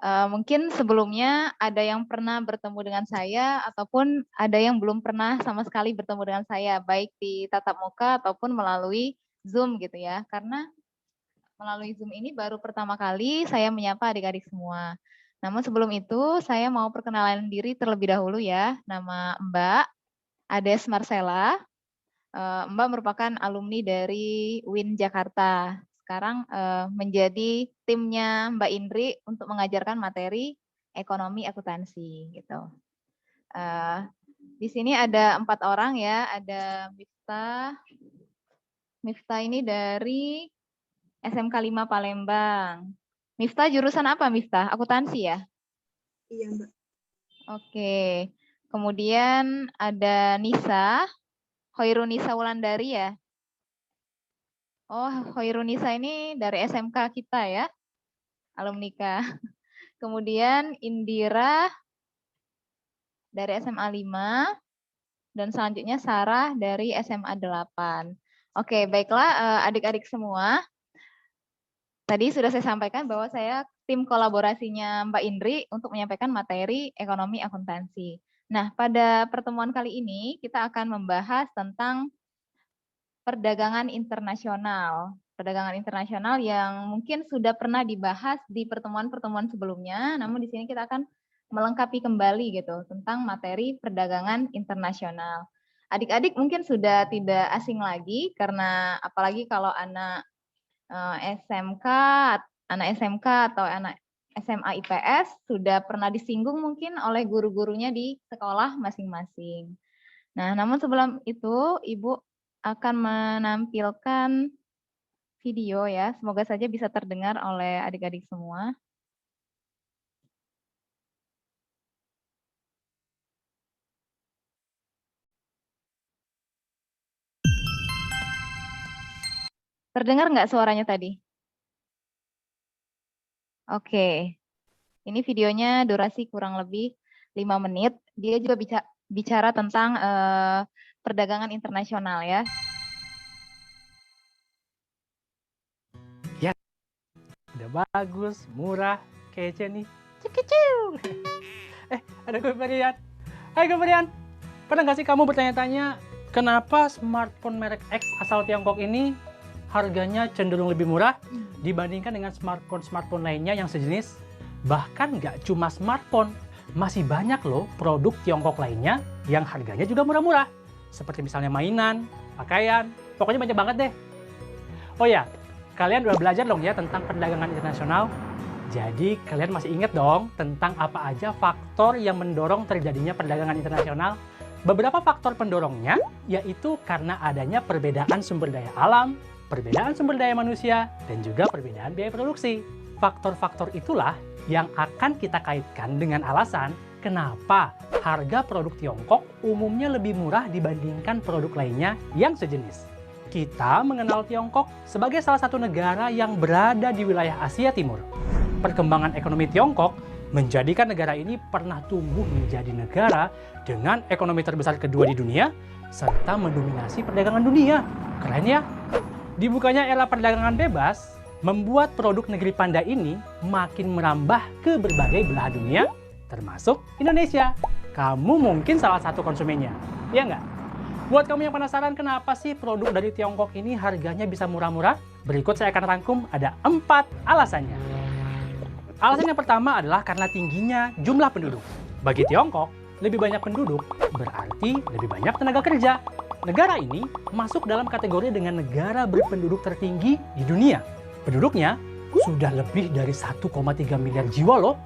Mungkin sebelumnya ada yang pernah bertemu dengan saya ataupun ada yang belum pernah sama sekali bertemu dengan saya, baik di tatap muka ataupun melalui Zoom gitu ya. Karena melalui Zoom ini baru pertama kali saya menyapa adik-adik semua. Namun sebelum itu saya mau perkenalan diri terlebih dahulu ya. Nama Mbak Ades Marcella. Mbak merupakan alumni dari UIN Jakarta. Sekarang menjadi timnya Mbak Indri untuk mengajarkan materi ekonomi akuntansi gitu. Di sini ada 4 orang ya. Ada Miftah. Miftah ini dari SMK 5 Palembang. Miftah jurusan apa Miftah? Akuntansi ya? Iya, Mbak. Oke. Kemudian ada Nisa, Hoirunisa Wulandari ya? Oh, Hoirunisa ini dari SMK kita ya, alumnika. Kemudian Indira dari SMA 5, dan selanjutnya Sarah dari SMA 8. Oke, baiklah adik-adik semua. Tadi sudah saya sampaikan bahwa saya tim kolaborasinya Mbak Indri untuk menyampaikan materi ekonomi akuntansi. Nah, pada pertemuan kali ini kita akan membahas tentang perdagangan internasional. Perdagangan internasional yang mungkin sudah pernah dibahas di pertemuan-pertemuan sebelumnya, namun di sini kita akan melengkapi kembali gitu tentang materi perdagangan internasional. Adik-adik mungkin sudah tidak asing lagi karena apalagi kalau SMK, anak SMK atau anak SMA IPS sudah pernah disinggung mungkin oleh guru-gurunya di sekolah masing-masing. Nah, namun sebelum itu Ibu akan menampilkan video ya. Semoga saja bisa terdengar oleh adik-adik semua. Terdengar nggak suaranya tadi? Oke. Ini videonya durasi kurang lebih 5 menit. Dia juga bicara tentang perdagangan internasional ya. Ya, udah bagus, murah, kece nih. Cikiciu. Ada Goferian. Hai Goferian, pernah nggak sih kamu bertanya-tanya kenapa smartphone merek X asal Tiongkok ini harganya cenderung lebih murah dibandingkan dengan smartphone lainnya yang sejenis? Bahkan nggak cuma smartphone, masih banyak loh produk Tiongkok lainnya yang harganya juga murah-murah. Seperti misalnya mainan, pakaian, pokoknya banyak banget deh. Oh ya, kalian udah belajar dong ya tentang perdagangan internasional? Jadi kalian masih ingat dong tentang apa aja faktor yang mendorong terjadinya perdagangan internasional? Beberapa faktor pendorongnya yaitu karena adanya perbedaan sumber daya alam, perbedaan sumber daya manusia, dan juga perbedaan biaya produksi. Faktor-faktor itulah yang akan kita kaitkan dengan alasan kenapa harga produk Tiongkok umumnya lebih murah dibandingkan produk lainnya yang sejenis. Kita mengenal Tiongkok sebagai salah satu negara yang berada di wilayah Asia Timur. Perkembangan ekonomi Tiongkok menjadikan negara ini pernah tumbuh menjadi negara dengan ekonomi terbesar kedua di dunia, serta mendominasi perdagangan dunia. Keren ya? Dibukanya era perdagangan bebas, membuat produk negeri Panda ini makin merambah ke berbagai belahan dunia, termasuk Indonesia. Kamu mungkin salah satu konsumennya, ya nggak? Buat kamu yang penasaran kenapa sih produk dari Tiongkok ini harganya bisa murah-murah? Berikut saya akan rangkum ada 4 alasannya. Alasan yang pertama adalah karena tingginya jumlah penduduk. Bagi Tiongkok, lebih banyak penduduk berarti lebih banyak tenaga kerja. Negara ini masuk dalam kategori dengan negara berpenduduk tertinggi di dunia. Penduduknya sudah lebih dari 1,3 miliar jiwa loh.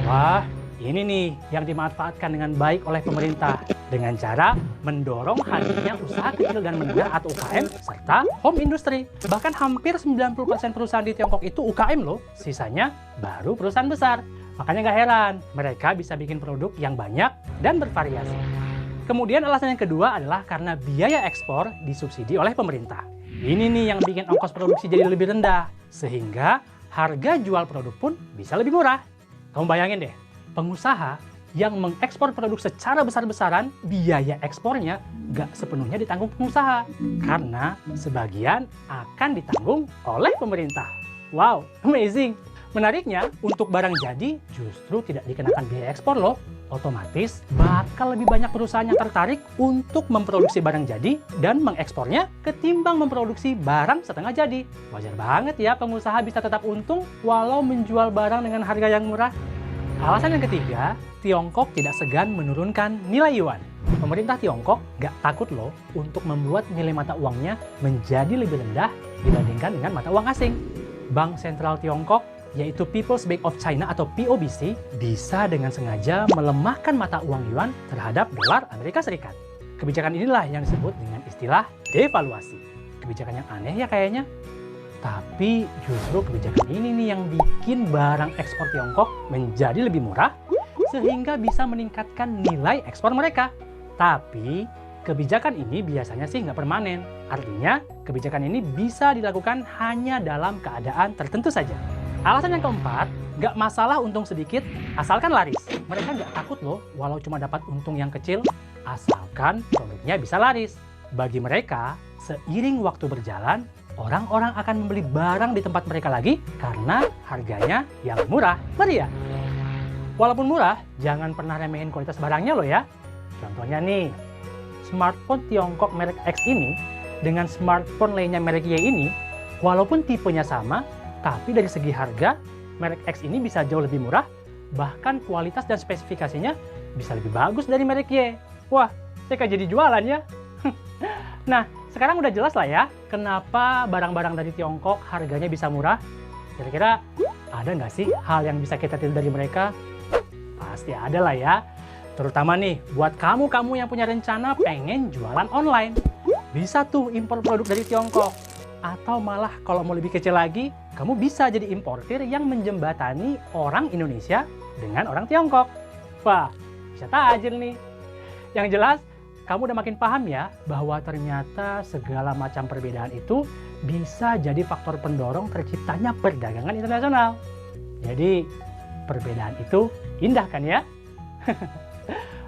Wah, ini nih yang dimanfaatkan dengan baik oleh pemerintah dengan cara mendorong hadirnya usaha kecil dan menengah atau UKM serta home industry. Bahkan hampir 90% perusahaan di Tiongkok itu UKM loh, sisanya baru perusahaan besar. Makanya nggak heran mereka bisa bikin produk yang banyak dan bervariasi. Kemudian alasan yang kedua adalah karena biaya ekspor disubsidi oleh pemerintah. Ini nih yang bikin ongkos produksi jadi lebih rendah, sehingga harga jual produk pun bisa lebih murah. Kamu bayangin deh, pengusaha yang mengekspor produk secara besar-besaran, biaya ekspornya nggak sepenuhnya ditanggung pengusaha, karena sebagian akan ditanggung oleh pemerintah. Wow, amazing! Menariknya, untuk barang jadi justru tidak dikenakan biaya ekspor loh. Otomatis bakal lebih banyak perusahaan yang tertarik untuk memproduksi barang jadi dan mengekspornya ketimbang memproduksi barang setengah jadi. Wajar banget ya pengusaha bisa tetap untung walau menjual barang dengan harga yang murah. Alasan yang ketiga, Tiongkok tidak segan menurunkan nilai yuan. Pemerintah Tiongkok nggak takut loh untuk membuat nilai mata uangnya menjadi lebih rendah dibandingkan dengan mata uang asing. Bank Sentral Tiongkok, yaitu People's Bank of China atau POBC, bisa dengan sengaja melemahkan mata uang yuan terhadap dolar Amerika Serikat. Kebijakan inilah yang disebut dengan istilah devaluasi. Kebijakan yang aneh ya kayaknya. Tapi justru kebijakan ini nih yang bikin barang ekspor Tiongkok menjadi lebih murah, sehingga bisa meningkatkan nilai ekspor mereka. Tapi kebijakan ini biasanya sih nggak permanen. Artinya, kebijakan ini bisa dilakukan hanya dalam keadaan tertentu saja. Alasan yang keempat, nggak masalah untung sedikit, asalkan laris. Mereka nggak takut loh, walau cuma dapat untung yang kecil, asalkan produknya bisa laris. Bagi mereka, seiring waktu berjalan, orang-orang akan membeli barang di tempat mereka lagi karena harganya yang murah. Ngeri ya? Walaupun murah, jangan pernah remehin kualitas barangnya loh ya. Contohnya nih, smartphone Tiongkok merek X ini dengan smartphone lainnya merek Y ini, walaupun tipenya sama, tapi dari segi harga, merek X ini bisa jauh lebih murah, bahkan kualitas dan spesifikasinya bisa lebih bagus dari merek Y. Wah, saya kan jadi jualan ya. Nah, sekarang udah jelas lah ya, kenapa barang-barang dari Tiongkok harganya bisa murah. Kira-kira ada nggak sih hal yang bisa kita tiru dari mereka? Pasti ada lah ya. Terutama nih, buat kamu-kamu yang punya rencana pengen jualan online. Bisa tuh impor produk dari Tiongkok. Atau malah kalau mau lebih kecil lagi, kamu bisa jadi importir yang menjembatani orang Indonesia dengan orang Tiongkok. Wah, bisa tajir nih. Yang jelas, kamu udah makin paham ya bahwa ternyata segala macam perbedaan itu bisa jadi faktor pendorong terciptanya perdagangan internasional. Jadi, perbedaan itu indah kan ya?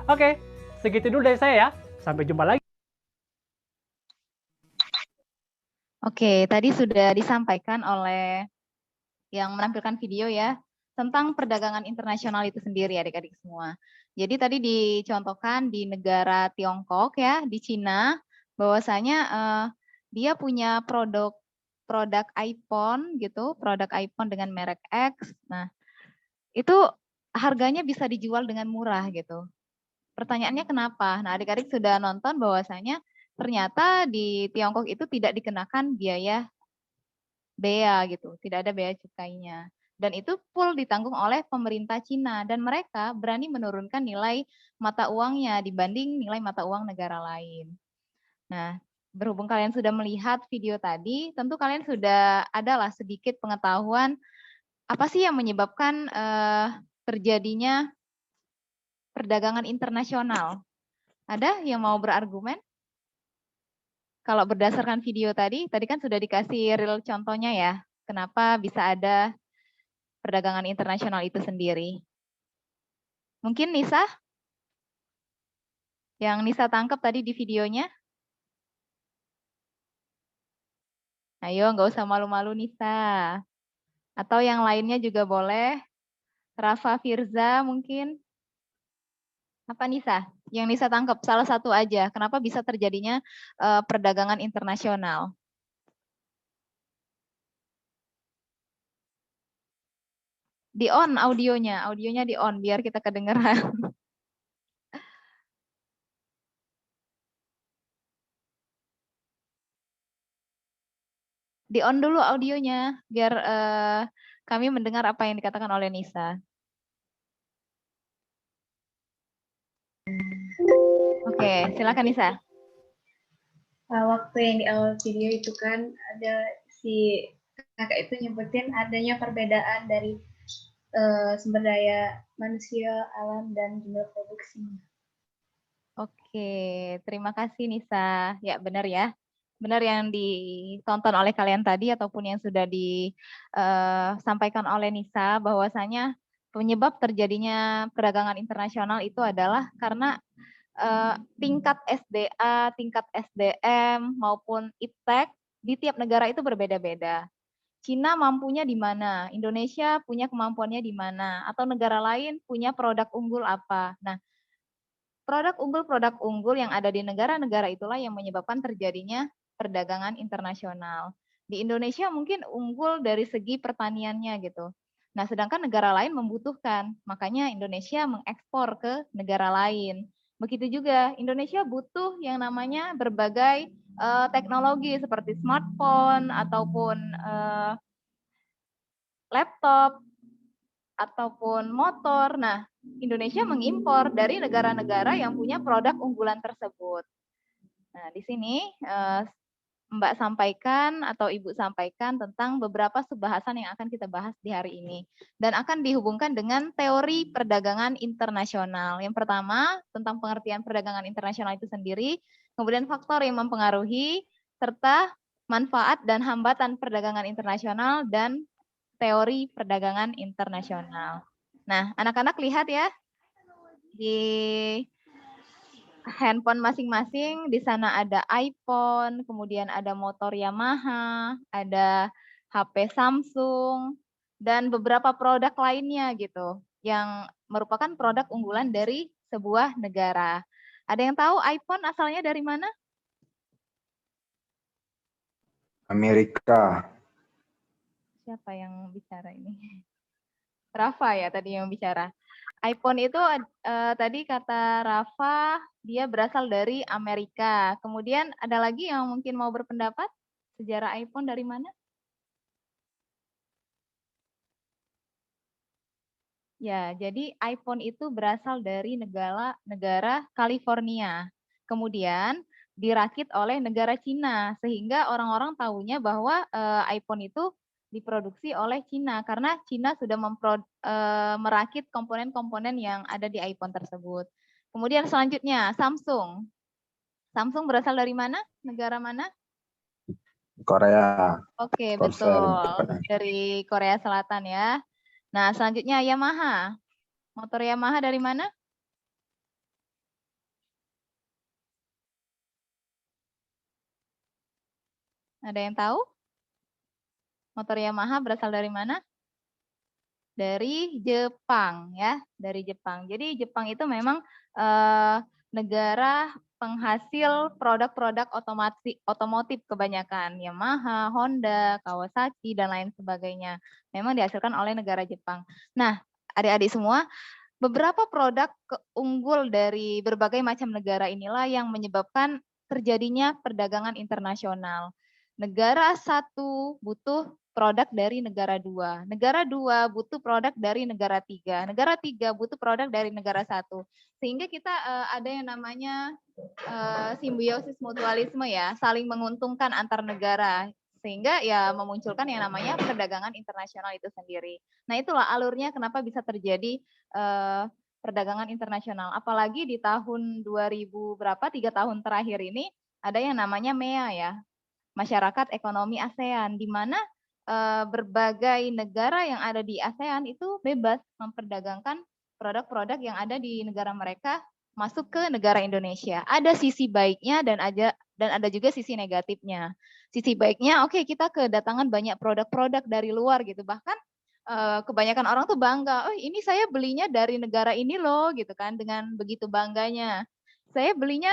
Oke, segitu dulu dari saya ya. Sampai jumpa lagi. Oke, tadi sudah disampaikan oleh yang menampilkan video ya, tentang perdagangan internasional itu sendiri adik-adik semua. Jadi tadi dicontohkan di negara Tiongkok ya, di Cina, bahwasanya dia punya produk iPhone gitu, produk iPhone dengan merek X. Nah, itu harganya bisa dijual dengan murah gitu. Pertanyaannya kenapa? Nah, adik-adik sudah nonton bahwasanya ternyata di Tiongkok itu tidak dikenakan biaya bea gitu, tidak ada bea cukainya. Dan itu full ditanggung oleh pemerintah Cina dan mereka berani menurunkan nilai mata uangnya dibanding nilai mata uang negara lain. Nah, berhubung kalian sudah melihat video tadi, tentu kalian sudah adalah sedikit pengetahuan apa sih yang menyebabkan terjadinya perdagangan internasional. Ada yang mau berargumen? Kalau berdasarkan video tadi kan sudah dikasih real contohnya ya, kenapa bisa ada perdagangan internasional itu sendiri. Mungkin Nisa? Yang Nisa tangkap tadi di videonya? Ayo, nggak usah malu-malu Nisa. Atau yang lainnya juga boleh. Rafa Firza mungkin. Apa Nisa? Yang Nisa tangkap salah satu aja. Kenapa bisa terjadinya perdagangan internasional? Di on audionya di on biar kita kedengeran. Di on dulu audionya biar kami mendengar apa yang dikatakan oleh Nisa. Oke, silakan Nisa. Waktu yang di awal video itu kan ada si kakak itu nyebutin adanya perbedaan dari sumber daya manusia, alam, dan jumlah produksi. Oke, terima kasih Nisa. Ya benar ya. Benar yang ditonton oleh kalian tadi ataupun yang sudah disampaikan oleh Nisa bahwasanya penyebab terjadinya perdagangan internasional itu adalah karena tingkat SDA, tingkat SDM maupun iptek di tiap negara itu berbeda-beda. Cina mampunya di mana, Indonesia punya kemampuannya di mana, atau negara lain punya produk unggul apa. Nah, produk unggul yang ada di negara-negara itulah yang menyebabkan terjadinya perdagangan internasional. Di Indonesia mungkin unggul dari segi pertaniannya gitu. Nah, sedangkan negara lain membutuhkan, makanya Indonesia mengekspor ke negara lain. Begitu juga Indonesia butuh yang namanya berbagai teknologi seperti smartphone ataupun laptop ataupun motor. Nah, Indonesia mengimpor dari negara-negara yang punya produk unggulan tersebut. Nah, di sini Mbak sampaikan atau Ibu sampaikan tentang beberapa subbahasan yang akan kita bahas di hari ini. Dan akan dihubungkan dengan teori perdagangan internasional. Yang pertama, tentang pengertian perdagangan internasional itu sendiri, kemudian faktor yang mempengaruhi, serta manfaat dan hambatan perdagangan internasional, dan teori perdagangan internasional. Nah, anak-anak lihat ya, di handphone masing-masing, di sana ada iPhone, kemudian ada motor Yamaha, ada HP Samsung, dan beberapa produk lainnya gitu, yang merupakan produk unggulan dari sebuah negara. Ada yang tahu iPhone asalnya dari mana? Amerika. Siapa yang bicara ini? Rafa ya tadi yang bicara. iPhone itu tadi kata Rafa, dia berasal dari Amerika. Kemudian ada lagi yang mungkin mau berpendapat sejarah iPhone dari mana? Ya, jadi iPhone itu berasal dari negara California. Kemudian dirakit oleh negara Cina, sehingga orang-orang tahunya bahwa iPhone itu diproduksi oleh Cina karena Cina sudah merakit komponen-komponen yang ada di iPhone tersebut. Kemudian selanjutnya Samsung. Samsung berasal dari mana? Negara mana? Korea. Oke, Korsel. betul. Dari Korea Selatan ya. Nah, selanjutnya Yamaha. Motor Yamaha dari mana? Ada yang tahu? Motor Yamaha berasal dari mana? Dari Jepang ya, dari Jepang. Jadi Jepang itu memang negara penghasil produk-produk otomotif kebanyakan, Yamaha, Honda, Kawasaki dan lain sebagainya. Memang dihasilkan oleh negara Jepang. Nah, adik-adik semua, beberapa produk unggul dari berbagai macam negara inilah yang menyebabkan terjadinya perdagangan internasional. Negara satu butuh produk dari negara dua. Negara dua butuh produk dari negara tiga. Negara tiga butuh produk dari negara satu. Sehingga kita ada yang namanya simbiosis mutualisme ya, saling menguntungkan antar negara. Sehingga ya memunculkan yang namanya perdagangan internasional itu sendiri. Nah itulah alurnya kenapa bisa terjadi perdagangan internasional. Apalagi di tahun 2000 berapa, 3 tahun terakhir ini ada yang namanya MEA ya, Masyarakat Ekonomi ASEAN, di mana berbagai negara yang ada di ASEAN itu bebas memperdagangkan produk-produk yang ada di negara mereka masuk ke negara Indonesia. Ada sisi baiknya dan ada juga sisi negatifnya. Sisi baiknya, oke, kita kedatangan banyak produk-produk dari luar gitu. Bahkan kebanyakan orang tuh bangga, oh ini saya belinya dari negara ini loh gitu kan, dengan begitu bangganya. Saya belinya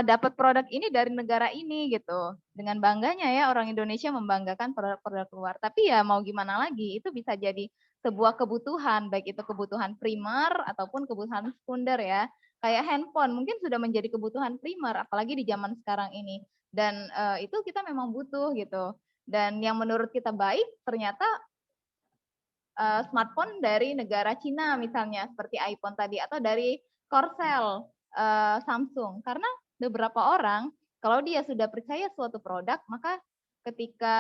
dapat produk ini dari negara ini gitu. Dengan bangganya ya orang Indonesia membanggakan produk-produk luar. Tapi ya mau gimana lagi, itu bisa jadi sebuah kebutuhan, baik itu kebutuhan primer ataupun kebutuhan sekunder ya. Kayak handphone mungkin sudah menjadi kebutuhan primer, apalagi di zaman sekarang ini. Dan itu kita memang butuh gitu. Dan yang menurut kita baik ternyata smartphone dari negara Cina misalnya seperti iPhone tadi atau dari Korsel Samsung, karena beberapa orang kalau dia sudah percaya suatu produk maka ketika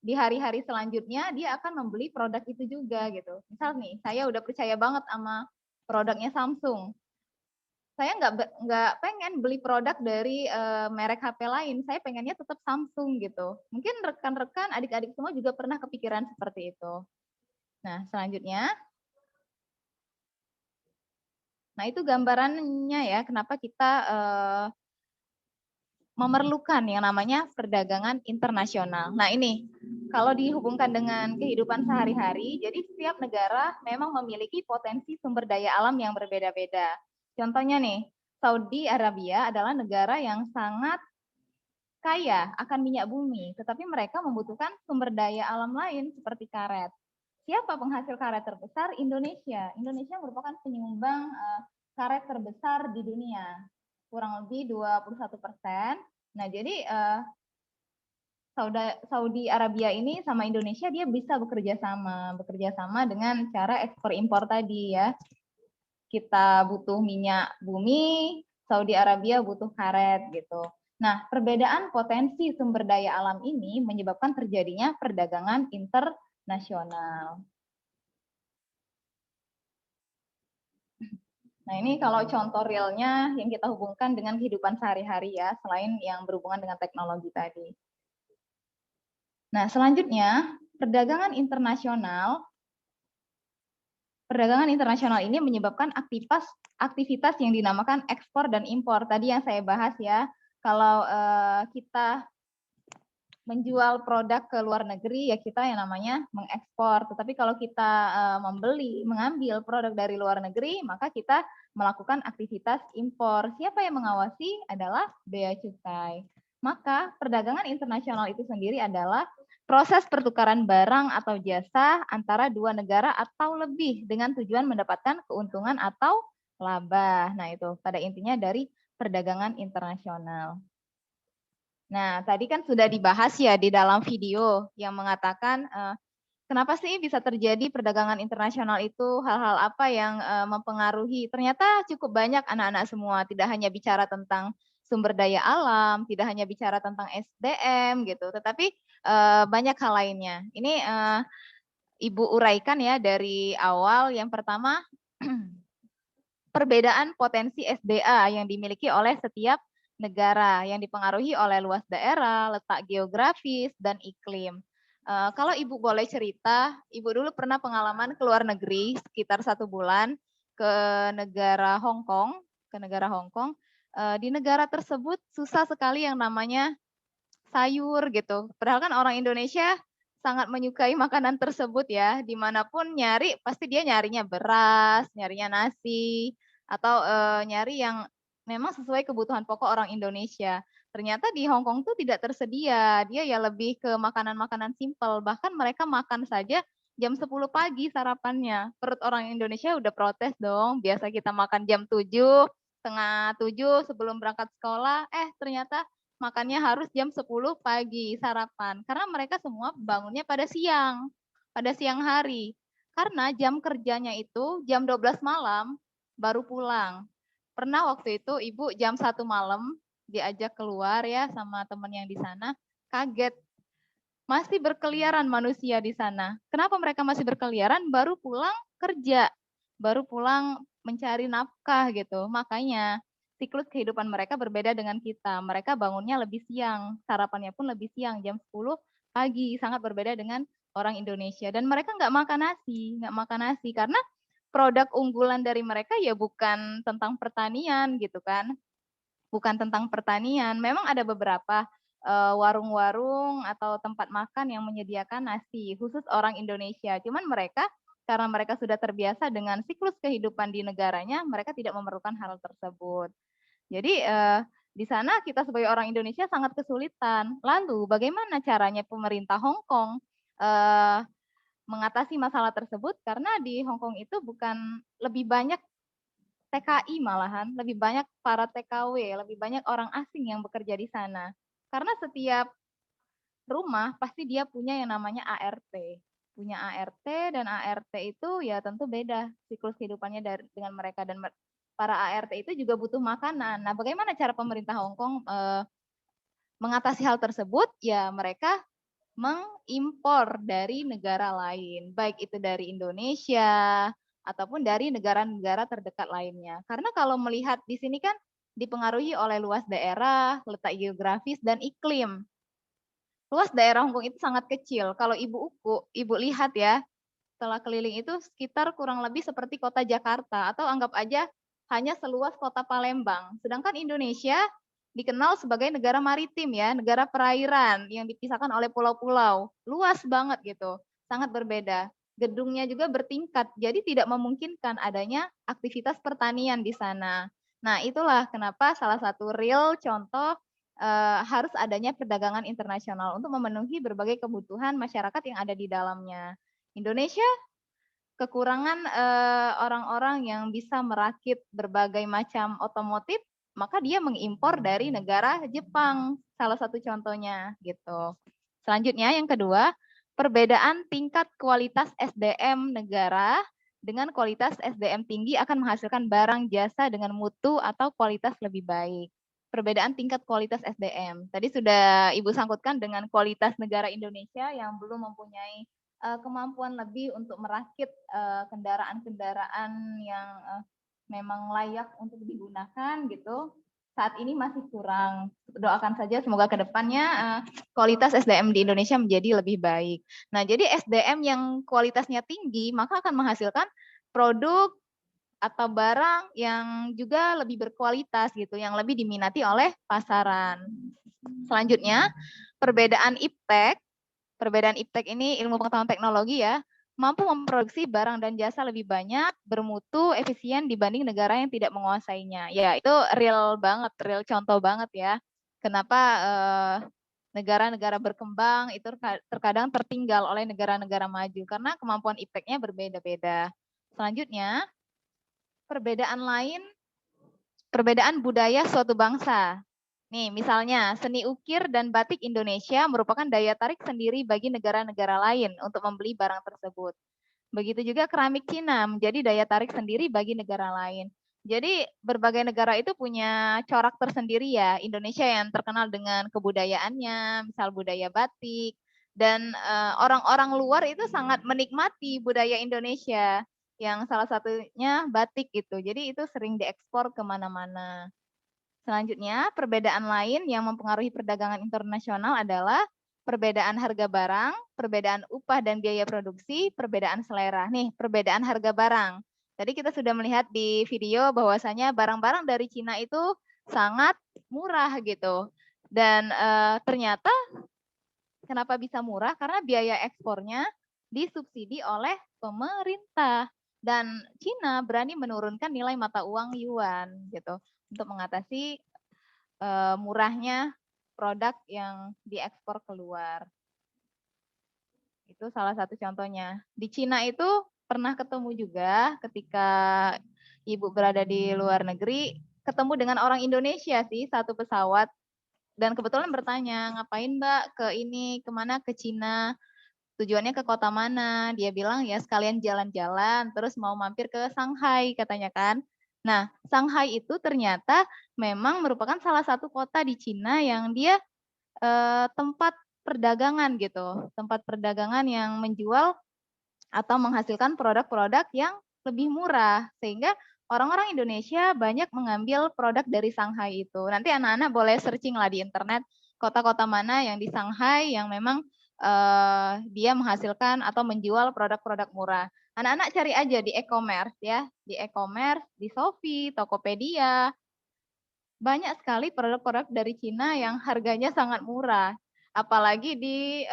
di hari-hari selanjutnya dia akan membeli produk itu juga gitu. Misal nih saya udah percaya banget sama produknya Samsung, saya nggak pengen beli produk dari merek HP lain, saya pengennya tetap Samsung gitu. Mungkin rekan-rekan adik-adik semua juga pernah kepikiran seperti itu. Nah, selanjutnya. Nah, itu gambarannya ya, kenapa kita memerlukan yang namanya perdagangan internasional. Nah ini, kalau dihubungkan dengan kehidupan sehari-hari, jadi setiap negara memang memiliki potensi sumber daya alam yang berbeda-beda. Contohnya nih, Saudi Arabia adalah negara yang sangat kaya akan minyak bumi, tetapi mereka membutuhkan sumber daya alam lain seperti karet. Siapa penghasil karet terbesar? Indonesia. Indonesia merupakan penyumbang karet terbesar di dunia, kurang lebih 21%. Nah, jadi Saudi Arabia ini sama Indonesia dia bisa bekerja sama dengan cara ekspor impor tadi ya. Kita butuh minyak bumi, Saudi Arabia butuh karet gitu. Nah, perbedaan potensi sumber daya alam ini menyebabkan terjadinya perdagangan internasional. Nah, ini kalau contoh realnya yang kita hubungkan dengan kehidupan sehari-hari ya, selain yang berhubungan dengan teknologi tadi. Nah, selanjutnya, perdagangan internasional ini menyebabkan aktivitas yang dinamakan ekspor dan impor. Tadi yang saya bahas ya, kalau kita menjual produk ke luar negeri, ya kita yang namanya mengekspor. Tetapi kalau kita mengambil produk dari luar negeri, maka kita melakukan aktivitas impor. Siapa yang mengawasi? Adalah bea cukai. Maka perdagangan internasional itu sendiri adalah proses pertukaran barang atau jasa antara dua negara atau lebih dengan tujuan mendapatkan keuntungan atau laba. Nah, itu pada intinya dari perdagangan internasional. Nah, tadi kan sudah dibahas ya di dalam video yang mengatakan kenapa sih bisa terjadi perdagangan internasional itu, hal-hal apa yang mempengaruhi. Ternyata cukup banyak anak-anak semua, tidak hanya bicara tentang sumber daya alam, tidak hanya bicara tentang SDM gitu, tetapi banyak hal lainnya. Ini Ibu uraikan ya dari awal. Yang pertama, perbedaan potensi SDA yang dimiliki oleh setiap negara yang dipengaruhi oleh luas daerah, letak geografis, dan iklim. Kalau Ibu boleh cerita, Ibu dulu pernah pengalaman ke luar negeri sekitar 1 bulan ke negara Hong Kong, Di negara tersebut susah sekali yang namanya sayur gitu. Padahal kan orang Indonesia sangat menyukai makanan tersebut ya. Dimanapun nyari, pasti dia nyarinya beras, nyarinya nasi, atau nyari yang memang sesuai kebutuhan pokok orang Indonesia. Ternyata di Hong Kong tuh tidak tersedia. Dia ya lebih ke makanan-makanan simpel. Bahkan mereka makan saja jam 10 pagi sarapannya. Perut orang Indonesia udah protes dong. Biasa kita makan jam 7, setengah 7 sebelum berangkat sekolah. Ternyata makannya harus jam 10 pagi sarapan. Karena mereka semua bangunnya pada siang hari. Karena jam kerjanya itu jam 12 malam baru pulang. Pernah waktu itu Ibu jam 1 malam diajak keluar ya sama teman yang di sana, kaget. Masih berkeliaran manusia di sana. Kenapa mereka masih berkeliaran? Baru pulang kerja, baru pulang mencari nafkah gitu. Makanya siklus kehidupan mereka berbeda dengan kita. Mereka bangunnya lebih siang, sarapannya pun lebih siang, jam 10 pagi. Sangat berbeda dengan orang Indonesia. Dan mereka nggak makan nasi karena produk unggulan dari mereka ya bukan tentang pertanian gitu kan. Bukan tentang pertanian. Memang ada beberapa warung-warung atau tempat makan yang menyediakan nasi khusus orang Indonesia. Cuman mereka karena mereka sudah terbiasa dengan siklus kehidupan di negaranya, mereka tidak memerlukan hal tersebut. Jadi di sana kita sebagai orang Indonesia sangat kesulitan. Lalu bagaimana caranya pemerintah Hong Kong mengatasi masalah tersebut? Karena di Hong Kong itu bukan lebih banyak TKI malahan, lebih banyak para TKW, lebih banyak orang asing yang bekerja di sana. Karena setiap rumah pasti dia punya yang namanya ART. Punya ART dan ART itu ya tentu beda siklus kehidupannya dengan mereka. Dan para ART itu juga butuh makanan. Nah, bagaimana cara pemerintah Hong Kong mengatasi hal tersebut? Ya mereka mengimpor dari negara lain, baik itu dari Indonesia ataupun dari negara-negara terdekat lainnya. Karena kalau melihat di sini kan dipengaruhi oleh luas daerah, letak geografis, dan iklim. Luas daerah Hong Kong itu sangat kecil. Kalau Ibu lihat ya, setelah keliling itu sekitar kurang lebih seperti kota Jakarta, atau anggap aja hanya seluas kota Palembang. Sedangkan Indonesia dikenal sebagai negara maritim ya, negara perairan yang dipisahkan oleh pulau-pulau. Luas banget gitu, sangat berbeda. Gedungnya juga bertingkat, jadi tidak memungkinkan adanya aktivitas pertanian di sana. Nah, itulah kenapa salah satu real contoh harus adanya perdagangan internasional untuk memenuhi berbagai kebutuhan masyarakat yang ada di dalamnya. Indonesia kekurangan orang-orang yang bisa merakit berbagai macam otomotif, maka dia mengimpor dari negara Jepang, salah satu contohnya gitu. Selanjutnya yang kedua, perbedaan tingkat kualitas SDM negara dengan kualitas SDM tinggi akan menghasilkan barang jasa dengan mutu atau kualitas lebih baik. Perbedaan tingkat kualitas SDM. Tadi sudah Ibu sangkutkan dengan kualitas negara Indonesia yang belum mempunyai kemampuan lebih untuk merakit kendaraan-kendaraan yang memang layak untuk digunakan gitu. Saat ini masih kurang. Doakan saja semoga ke depannya kualitas SDM di Indonesia menjadi lebih baik. Nah, jadi SDM yang kualitasnya tinggi maka akan menghasilkan produk atau barang yang juga lebih berkualitas gitu, yang lebih diminati oleh pasaran. Selanjutnya, perbedaan iptek. Perbedaan iptek ini ilmu pengetahuan teknologi ya, mampu memproduksi barang dan jasa lebih banyak, bermutu, efisien dibanding negara yang tidak menguasainya. Ya, itu real banget, real contoh banget ya. Kenapa negara-negara berkembang itu terkadang tertinggal oleh negara-negara maju karena kemampuan ipteknya berbeda-beda. Selanjutnya, perbedaan budaya suatu bangsa. Nih, misalnya seni ukir dan batik Indonesia merupakan daya tarik sendiri bagi negara-negara lain untuk membeli barang tersebut. Begitu juga keramik Cina menjadi daya tarik sendiri bagi negara lain. Jadi berbagai negara itu punya corak tersendiri ya. Indonesia yang terkenal dengan kebudayaannya, misal budaya batik, dan orang-orang luar itu sangat menikmati budaya Indonesia yang salah satunya batik gitu. Jadi itu sering diekspor kemana-mana. Selanjutnya, perbedaan lain yang mempengaruhi perdagangan internasional adalah perbedaan harga barang, perbedaan upah dan biaya produksi, perbedaan selera. Nih, perbedaan harga barang. Tadi kita sudah melihat di video bahwasanya barang-barang dari Cina itu sangat murah gitu. Dan ternyata kenapa bisa murah? Karena biaya ekspornya disubsidi oleh pemerintah. Dan Cina berani menurunkan nilai mata uang yuan gitu untuk mengatasi murahnya produk yang diekspor keluar. Itu salah satu contohnya. Di Cina itu pernah ketemu juga ketika Ibu berada di luar negeri, ketemu dengan orang Indonesia sih, satu pesawat. Dan kebetulan bertanya, ngapain Mbak ke ini, kemana, ke Cina? Tujuannya ke kota mana? Dia bilang ya sekalian jalan-jalan, terus mau mampir ke Shanghai katanya kan. Nah, Shanghai itu ternyata memang merupakan salah satu kota di Cina yang dia tempat perdagangan gitu, tempat perdagangan yang menjual atau menghasilkan produk-produk yang lebih murah, sehingga orang-orang Indonesia banyak mengambil produk dari Shanghai itu. Nanti anak-anak boleh searching lah di internet kota-kota mana yang di Shanghai yang memang dia menghasilkan atau menjual produk-produk murah. Anak-anak cari aja di e-commerce ya, di e-commerce, di Shopee, Tokopedia. Banyak sekali produk-produk dari Cina yang harganya sangat murah. Apalagi di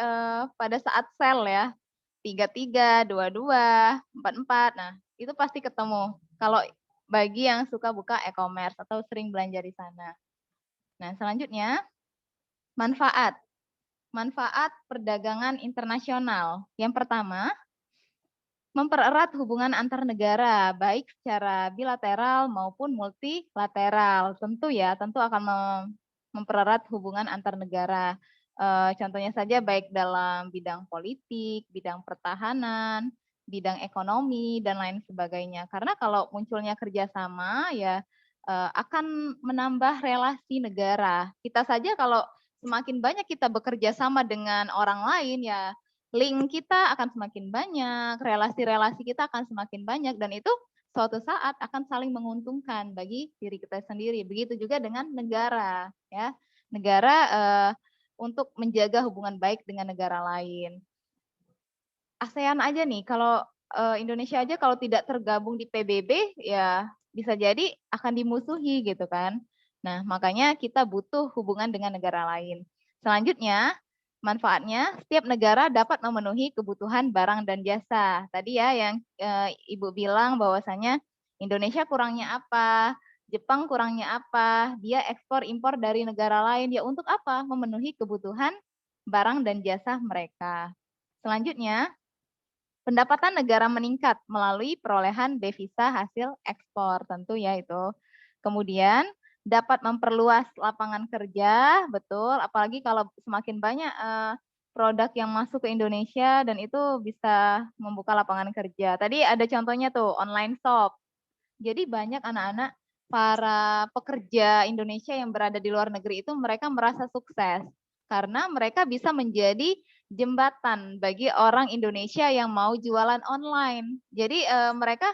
pada saat sale ya, 33, 22, 44. Nah, itu pasti ketemu. Kalau bagi yang suka buka e-commerce atau sering belanja di sana. Nah, selanjutnya manfaat. Manfaat perdagangan internasional. Yang pertama, mempererat hubungan antar negara, baik secara bilateral maupun multilateral. Tentu ya, tentu akan mempererat hubungan antar negara. Contohnya saja baik dalam bidang politik, bidang pertahanan, bidang ekonomi, dan lain sebagainya. Karena kalau munculnya kerjasama, ya akan menambah relasi negara. Kita saja kalau semakin banyak kita bekerja sama dengan orang lain, ya link kita akan semakin banyak, relasi-relasi kita akan semakin banyak, dan itu suatu saat akan saling menguntungkan bagi diri kita sendiri. Begitu juga dengan negara, ya. Negara untuk menjaga hubungan baik dengan negara lain. ASEAN aja nih, kalau Indonesia aja kalau tidak tergabung di PBB, ya bisa jadi akan dimusuhi gitu kan. Nah, makanya kita butuh hubungan dengan negara lain. Selanjutnya, manfaatnya setiap negara dapat memenuhi kebutuhan barang dan jasa. Tadi ya yang Ibu bilang bahwasanya Indonesia kurangnya apa, Jepang kurangnya apa, dia ekspor impor dari negara lain. Ya untuk apa? Memenuhi kebutuhan barang dan jasa mereka. Selanjutnya, pendapatan negara meningkat melalui perolehan devisa hasil ekspor, tentu ya itu. Kemudian dapat memperluas lapangan kerja, betul, apalagi kalau semakin banyak produk yang masuk ke Indonesia dan itu bisa membuka lapangan kerja. Tadi ada contohnya tuh, online shop. Jadi banyak anak-anak para pekerja Indonesia yang berada di luar negeri itu mereka merasa sukses karena mereka bisa menjadi jembatan bagi orang Indonesia yang mau jualan online. Jadi mereka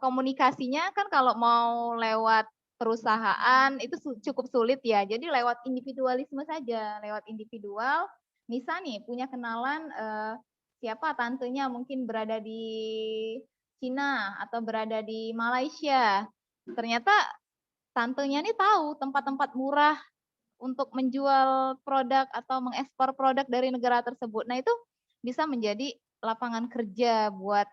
komunikasinya kan kalau mau lewat perusahaan itu cukup sulit ya. Jadi lewat individualisme saja, lewat individual. Misal nih punya kenalan siapa tantenya mungkin berada di Cina atau berada di Malaysia. Ternyata tantenya ini tahu tempat-tempat murah untuk menjual produk atau mengekspor produk dari negara tersebut. Nah, itu bisa menjadi lapangan kerja buat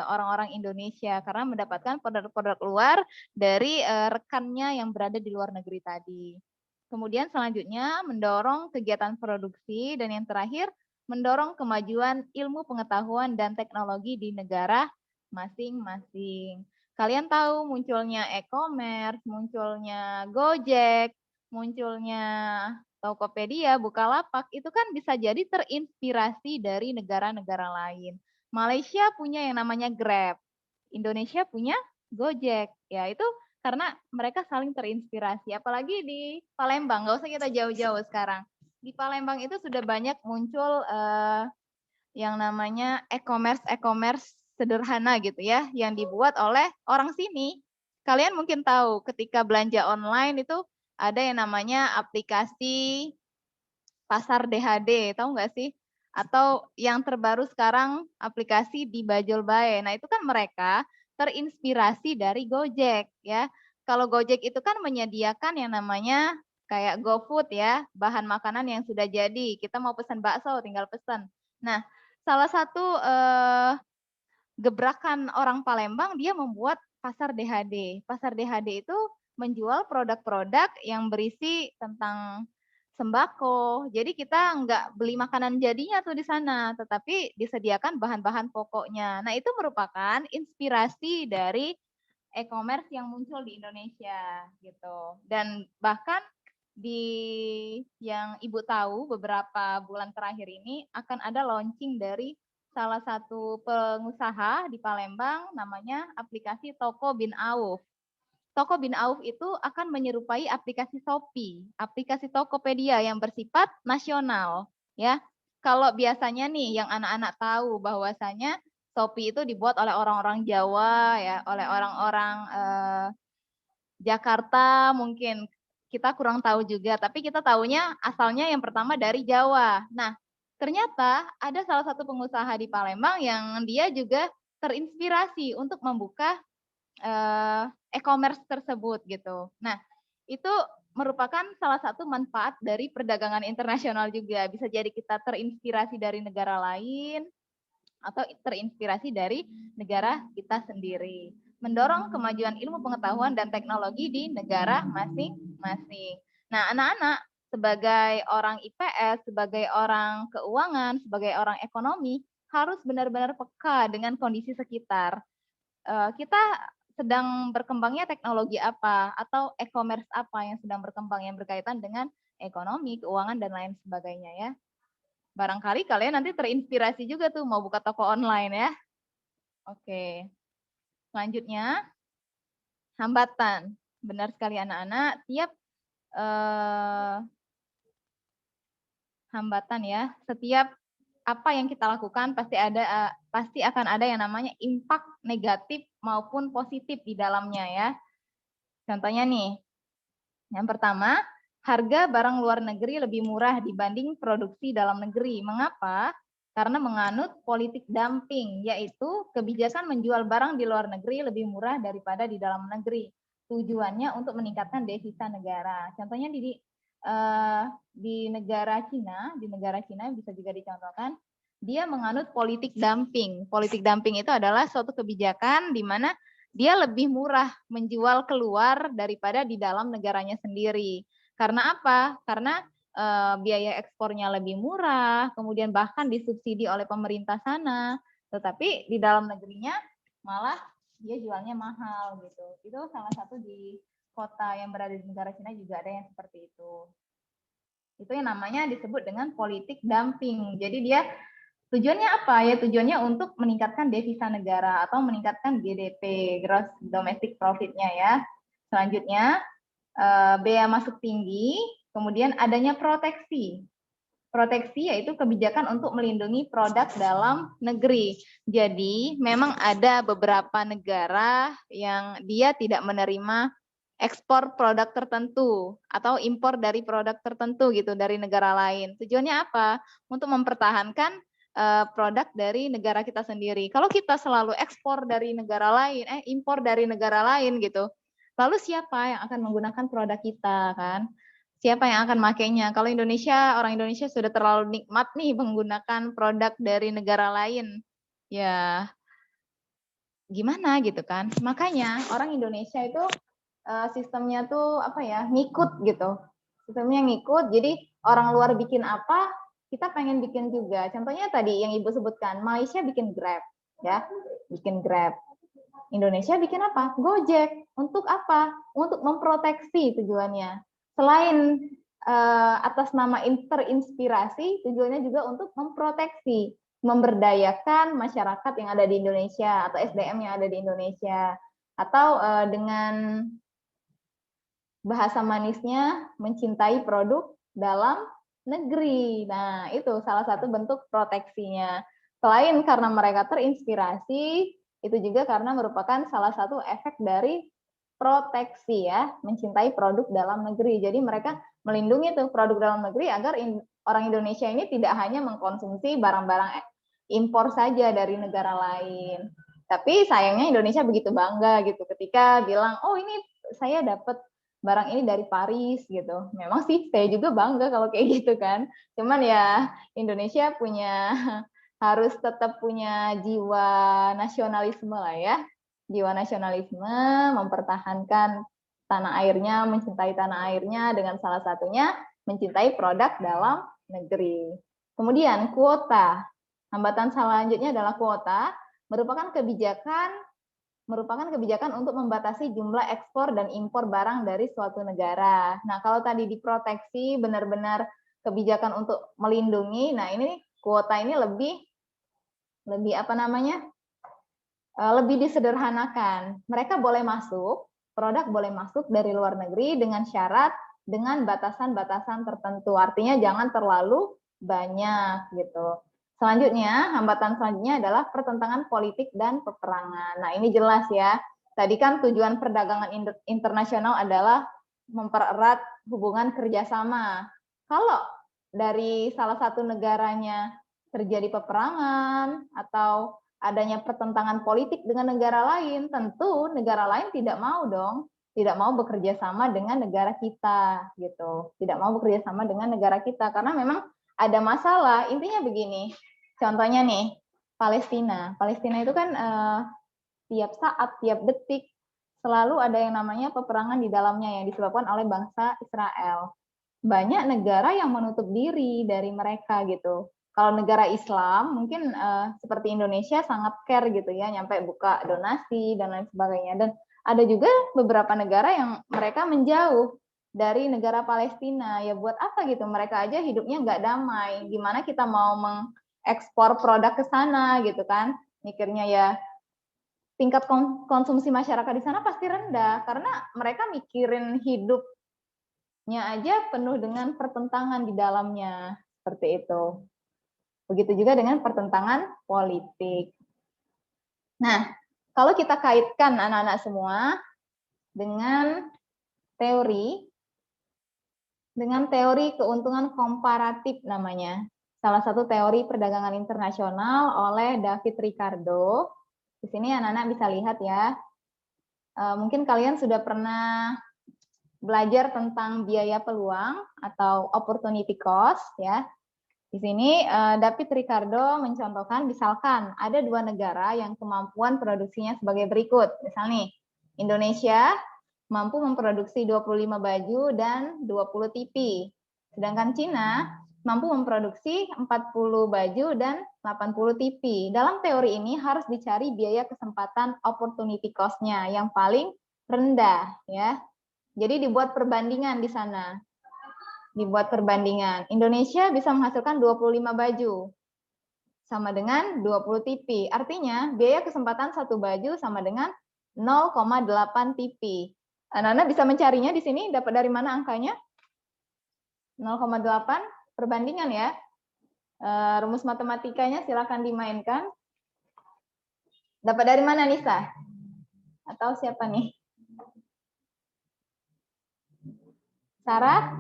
orang-orang Indonesia karena mendapatkan produk-produk luar dari rekannya yang berada di luar negeri tadi. Kemudian selanjutnya mendorong kegiatan produksi dan yang terakhir mendorong kemajuan ilmu pengetahuan dan teknologi di negara masing-masing. Kalian tahu munculnya e-commerce, munculnya Gojek, munculnya Tokopedia, Bukalapak, itu kan bisa jadi terinspirasi dari negara-negara lain. Malaysia punya yang namanya Grab, Indonesia punya Gojek. Ya itu karena mereka saling terinspirasi. Apalagi di Palembang, nggak usah kita jauh-jauh sekarang. Di Palembang itu sudah banyak muncul yang namanya e-commerce sederhana gitu ya, yang dibuat oleh orang sini. Kalian mungkin tahu ketika belanja online itu ada yang namanya aplikasi pasar DHD, tahu nggak sih? Atau yang terbaru sekarang aplikasi di Bajul Bae. Nah itu kan mereka terinspirasi dari Gojek ya. Kalau Gojek itu kan menyediakan yang namanya kayak GoFood ya, bahan makanan yang sudah jadi. Kita mau pesan bakso, tinggal pesan. Nah, salah satu gebrakan orang Palembang dia membuat pasar DHD. Pasar DHD itu menjual produk-produk yang berisi tentang sembako. Jadi kita nggak beli makanan jadinya tuh di sana, tetapi disediakan bahan-bahan pokoknya. Nah itu merupakan inspirasi dari e-commerce yang muncul di Indonesia gitu. Dan bahkan di yang Ibu tahu beberapa bulan terakhir ini akan ada launching dari salah satu pengusaha di Palembang namanya aplikasi Toko Bin Auf. Toko Bin Auf itu akan menyerupai aplikasi Shopee, aplikasi Tokopedia yang bersifat nasional, ya. Kalau biasanya nih yang anak-anak tahu bahwasanya Shopee itu dibuat oleh orang-orang Jawa ya, oleh orang-orang Jakarta mungkin kita kurang tahu juga, tapi kita tahunya asalnya yang pertama dari Jawa. Nah, ternyata ada salah satu pengusaha di Palembang yang dia juga terinspirasi untuk membuka e-commerce tersebut gitu. Nah, itu merupakan salah satu manfaat dari perdagangan internasional juga. Bisa jadi kita terinspirasi dari negara lain atau terinspirasi dari negara kita sendiri. Mendorong kemajuan ilmu pengetahuan dan teknologi di negara masing-masing. Nah, anak-anak sebagai orang IPS, sebagai orang keuangan, sebagai orang ekonomi, harus benar-benar peka dengan kondisi sekitar. Kita sedang berkembangnya teknologi apa atau e-commerce apa yang sedang berkembang yang berkaitan dengan ekonomi, keuangan, dan lain sebagainya ya. Barangkali kalian nanti terinspirasi juga tuh mau buka toko online ya. Oke, selanjutnya hambatan. Benar sekali anak-anak, tiap hambatan ya, setiap apa yang kita lakukan pasti akan ada yang namanya impact negatif maupun positif di dalamnya ya. Contohnya nih, yang pertama, harga barang luar negeri lebih murah dibanding produksi dalam negeri. Mengapa? Karena menganut politik dumping, yaitu kebijakan menjual barang di luar negeri lebih murah daripada di dalam negeri. tujuannya untuk meningkatkan devisa negara. Contohnya di negara Cina bisa juga dicontohkan, dia menganut politik dumping. Politik dumping itu adalah suatu kebijakan di mana dia lebih murah menjual keluar daripada di dalam negaranya sendiri. Karena apa? Karena biaya ekspornya lebih murah, kemudian bahkan disubsidi oleh pemerintah sana, tetapi di dalam negerinya malah dia jualnya mahal gitu. Itu salah satu di kota yang berada di negara Cina juga ada yang seperti itu. Itu yang namanya disebut dengan politik dumping. Jadi dia tujuannya apa ya? Tujuannya untuk meningkatkan devisa negara atau meningkatkan GDP, gross domestic profit-nya ya. Selanjutnya bea masuk tinggi, kemudian adanya proteksi. Proteksi yaitu kebijakan untuk melindungi produk dalam negeri. Jadi memang ada beberapa negara yang dia tidak menerima ekspor produk tertentu atau impor dari produk tertentu gitu dari negara lain. Tujuannya apa? Untuk mempertahankan produk dari negara kita sendiri. Kalau kita selalu ekspor dari negara lain, impor dari negara lain gitu, lalu siapa yang akan menggunakan produk kita kan? Siapa yang akan makainya? Kalau orang Indonesia sudah terlalu nikmat nih menggunakan produk dari negara lain, ya gimana gitu kan? Makanya orang Indonesia itu sistemnya tuh apa ya, ngikut gitu. Sistemnya ngikut, jadi orang luar bikin apa, kita pengen bikin juga. Contohnya tadi yang Ibu sebutkan, Malaysia bikin Grab, ya, bikin Grab. Indonesia bikin apa? Gojek. Untuk apa? Untuk memproteksi tujuannya. Selain atas nama terinspirasi, tujuannya juga untuk memproteksi, memberdayakan masyarakat yang ada di Indonesia atau SDM yang ada di Indonesia. Atau dengan bahasa manisnya mencintai produk dalam negeri. Nah, itu salah satu bentuk proteksinya. Selain karena mereka terinspirasi, itu juga karena merupakan salah satu efek dari proteksi ya, mencintai produk dalam negeri. Jadi mereka melindungi tuh produk dalam negeri agar orang Indonesia ini tidak hanya mengkonsumsi barang-barang impor saja dari negara lain. Tapi sayangnya Indonesia begitu bangga gitu ketika bilang, oh ini saya dapat barang ini dari Paris gitu. Memang sih saya juga bangga kalau kayak gitu kan. Cuman ya Indonesia harus tetap punya jiwa nasionalisme lah ya. Jiwa nasionalisme, mempertahankan tanah airnya, mencintai tanah airnya dengan salah satunya mencintai produk dalam negeri. Kemudian kuota. Hambatan selanjutnya adalah kuota, merupakan kebijakan untuk membatasi jumlah ekspor dan impor barang dari suatu negara. Nah, kalau tadi diproteksi benar-benar kebijakan untuk melindungi, nah ini kuota ini lebih apa namanya? Lebih disederhanakan. Mereka boleh masuk, produk boleh masuk dari luar negeri dengan syarat dengan batasan-batasan tertentu. Artinya jangan terlalu banyak gitu. Selanjutnya, hambatan selanjutnya adalah pertentangan politik dan peperangan. Nah, ini jelas ya. Tadi kan tujuan perdagangan internasional adalah mempererat hubungan kerjasama. Kalau dari salah satu negaranya terjadi peperangan atau adanya pertentangan politik dengan negara lain, tentu negara lain tidak mau dong, tidak mau bekerja sama dengan negara kita gitu. Tidak mau bekerja sama dengan negara kita karena memang ada masalah. Intinya begini. Contohnya nih, Palestina. Palestina itu kan tiap saat, tiap detik selalu ada yang namanya peperangan di dalamnya yang disebabkan oleh bangsa Israel. Banyak negara yang menutup diri dari mereka gitu. Kalau negara Islam mungkin seperti Indonesia sangat care gitu ya, nyampe buka donasi dan lain sebagainya. Dan ada juga beberapa negara yang mereka menjauh dari negara Palestina. Ya buat apa gitu? Mereka aja hidupnya nggak damai. Gimana kita mau mengekspor produk ke sana gitu kan? Mikirnya ya tingkat konsumsi masyarakat di sana pasti rendah karena mereka mikirin hidupnya aja penuh dengan pertentangan di dalamnya seperti itu. Begitu juga dengan pertentangan politik. Nah, kalau kita kaitkan anak-anak semua dengan teori keuntungan komparatif namanya. Salah satu teori perdagangan internasional oleh David Ricardo. Di sini anak-anak bisa lihat ya. Mungkin kalian sudah pernah belajar tentang biaya peluang atau opportunity cost ya. Di sini David Ricardo mencontohkan misalkan ada dua negara yang kemampuan produksinya sebagai berikut. Misal nih, Indonesia mampu memproduksi 25 baju dan 20 TV. Sedangkan Cina mampu memproduksi 40 baju dan 80 TV. Dalam teori ini harus dicari biaya kesempatan opportunity cost-nya yang paling rendah ya. Jadi dibuat perbandingan di sana. Dibuat perbandingan. Indonesia bisa menghasilkan 25 baju sama dengan 20 TV. Artinya biaya kesempatan satu baju sama dengan 0,8 TV. Anak-anak bisa mencarinya di sini, dapat dari mana angkanya? 0,8 perbandingan ya. Rumus matematikanya silakan dimainkan. Dapat dari mana Nisa? Atau siapa nih? Sarah?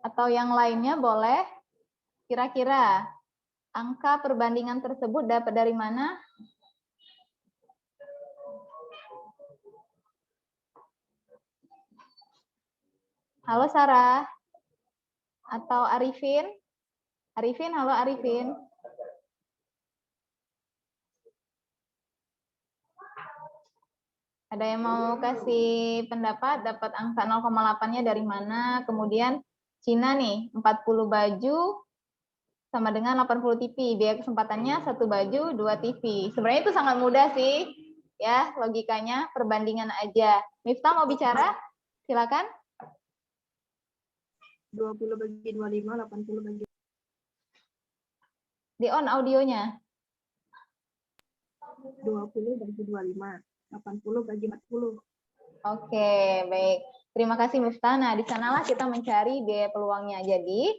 Atau yang lainnya boleh? Kira-kira angka perbandingan tersebut dapat dari mana? Halo Sarah? Atau Arifin? Arifin, halo Arifin. Ada yang mau kasih pendapat, dapat angka 0,8-nya dari mana? Kemudian Cina nih, 40 baju sama dengan 80 TV. Biaya kesempatannya satu baju, 2 TV. Sebenarnya itu sangat mudah sih. Ya, logikanya perbandingan aja. Miftah mau bicara? Silakan. 20 bagi 25, 80 bagi Di on audionya. 20 bagi 25, 80 bagi 40. Oke, baik. Terima kasih Miftah. Nah, di sanalah kita mencari biaya peluangnya. Jadi,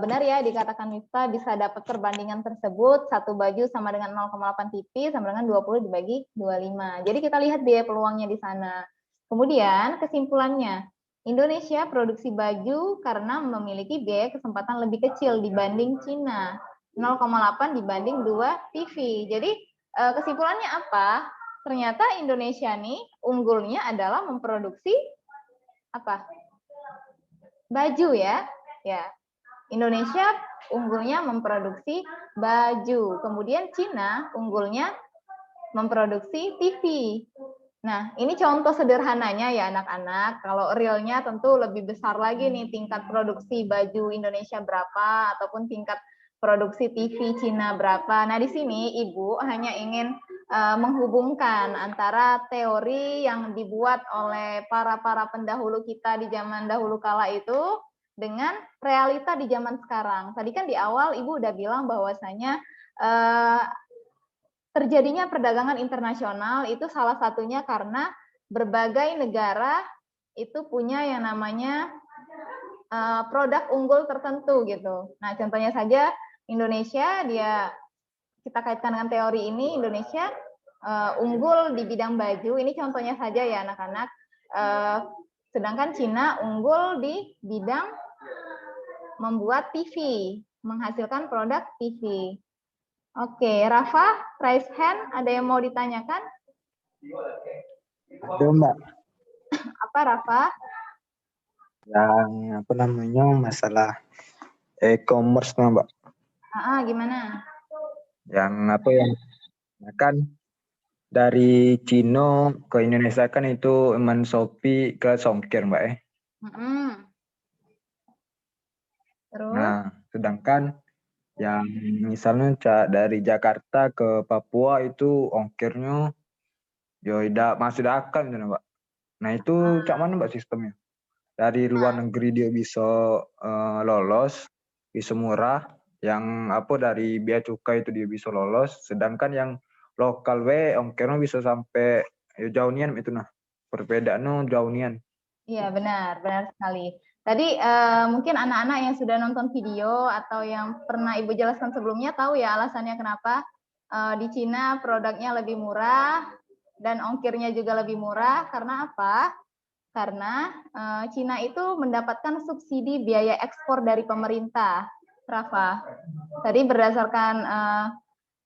benar ya dikatakan Miftah bisa dapat perbandingan tersebut, satu baju sama dengan 0,8 TV sama dengan 20 dibagi 25. Jadi kita lihat biaya peluangnya di sana. Kemudian kesimpulannya, Indonesia produksi baju karena memiliki biaya kesempatan lebih kecil dibanding Cina, 0,8 dibanding 2 TV. Jadi kesimpulannya apa? Ternyata Indonesia nih unggulnya adalah memproduksi apa? Baju ya. Ya. Indonesia unggulnya memproduksi baju. Kemudian Cina unggulnya memproduksi TV. Nah, ini contoh sederhananya ya anak-anak. Kalau realnya tentu lebih besar lagi nih tingkat produksi baju Indonesia berapa ataupun tingkat produksi TV Cina berapa. Nah, di sini Ibu hanya ingin menghubungkan antara teori yang dibuat oleh para pendahulu kita di zaman dahulu kala itu dengan realita di zaman sekarang. Tadi kan di awal Ibu udah bilang bahwasanya terjadinya perdagangan internasional itu salah satunya karena berbagai negara itu punya yang namanya produk unggul tertentu gitu. Nah, contohnya saja Indonesia, kita kaitkan dengan teori ini, Indonesia unggul di bidang baju, ini contohnya saja ya anak-anak. Sedangkan Cina unggul di bidang membuat TV, menghasilkan produk TV. Oke, Rafa, raise hand, ada yang mau ditanyakan? Ada Mbak, Apa Rafa? yang apa namanya masalah e-commerce Mbak. Gimana? Yang apa yang kan dari Cino ke Indonesia kan itu eman Shopee ke Songkir Mbak ya. Terus? Nah, sedangkan yang misalnya dari Jakarta ke Papua itu ongkirnya ya masih akal gitu Mbak. Nah itu cak mana Mbak sistemnya? Dari luar negeri dia bisa lolos, bisa murah, yang apa dari bea cukai itu dia bisa lolos, sedangkan yang lokal ongkirnya bisa sampai jauh nian itu nah. Perbedaannya jauh nian. Iya, benar sekali. Tadi mungkin anak-anak yang sudah nonton video atau yang pernah Ibu jelaskan sebelumnya tahu ya alasannya kenapa di Cina produknya lebih murah dan ongkirnya juga lebih murah. Karena apa? Karena Cina itu mendapatkan subsidi biaya ekspor dari pemerintah, Rafa. Tadi berdasarkan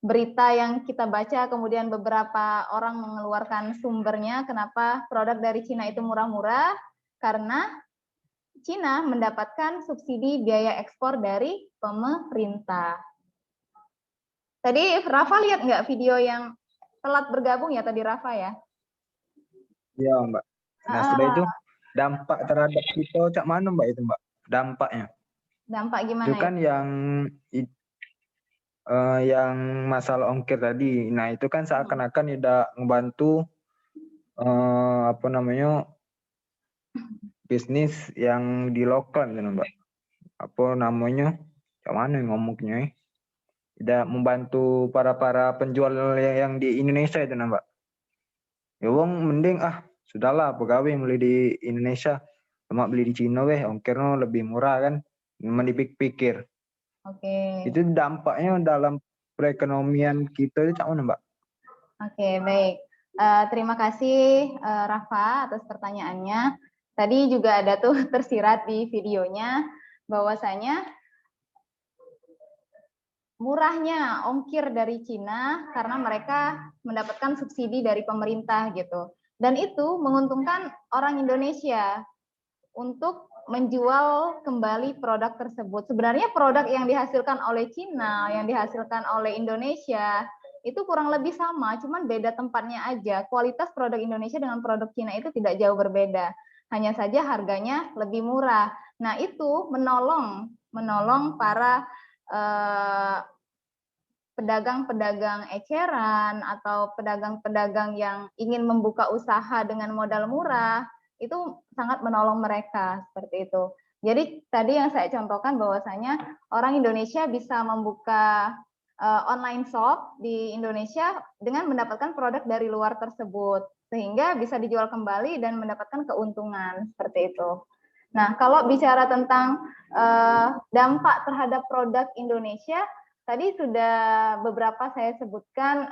berita yang kita baca, kemudian beberapa orang mengeluarkan sumbernya, kenapa produk dari Cina itu murah-murah, karena Cina mendapatkan subsidi biaya ekspor dari pemerintah. Tadi Rafa lihat nggak video yang telat bergabung ya tadi Rafa ya? Iya Mbak. Nah setelah itu dampak terhadap kita cak mana Mbak itu Mbak? Dampaknya. Dampak gimana Itu kan yang masalah ongkir tadi. Nah itu kan seakan-akan tidak membantu apa namanya bisnis yang di lokal gitu Mbak. Apa namanya? Cak mana ngomongnya? Tidak membantu para penjual yang di Indonesia itu Mbak. Ya wong mending sudahlah pegawai beli di Indonesia, cuma beli di Cina weh ongkirnya lebih murah kan. Memang dipikir. Oke. Itu dampaknya dalam perekonomian kita itu cak mana Mbak? Oke, baik. Terima kasih Rafa atas pertanyaannya. Tadi juga ada tuh tersirat di videonya bahwasanya murahnya ongkir dari Cina karena mereka mendapatkan subsidi dari pemerintah gitu. Dan itu menguntungkan orang Indonesia untuk menjual kembali produk tersebut. Sebenarnya produk yang dihasilkan oleh Cina, yang dihasilkan oleh Indonesia, itu kurang lebih sama, cuman beda tempatnya aja. Kualitas produk Indonesia dengan produk Cina itu tidak jauh berbeda. Hanya saja harganya lebih murah. Nah, itu menolong para pedagang-pedagang eceran atau pedagang-pedagang yang ingin membuka usaha dengan modal murah, itu sangat menolong mereka seperti itu. Jadi tadi yang saya contohkan bahwasanya orang Indonesia bisa membuka online shop di Indonesia dengan mendapatkan produk dari luar tersebut, sehingga bisa dijual kembali dan mendapatkan keuntungan seperti itu. Nah, kalau bicara tentang dampak terhadap produk Indonesia, tadi sudah beberapa saya sebutkan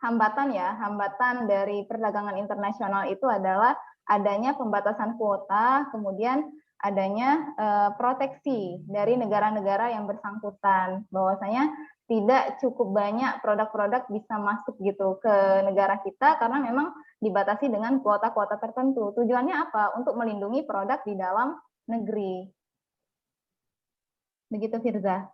hambatan dari perdagangan internasional itu adalah adanya pembatasan kuota, kemudian adanya proteksi dari negara-negara yang bersangkutan, bahwasanya tidak cukup banyak produk-produk bisa masuk gitu ke negara kita karena memang dibatasi dengan kuota-kuota tertentu. Tujuannya apa? Untuk melindungi produk di dalam negeri. Begitu Firza.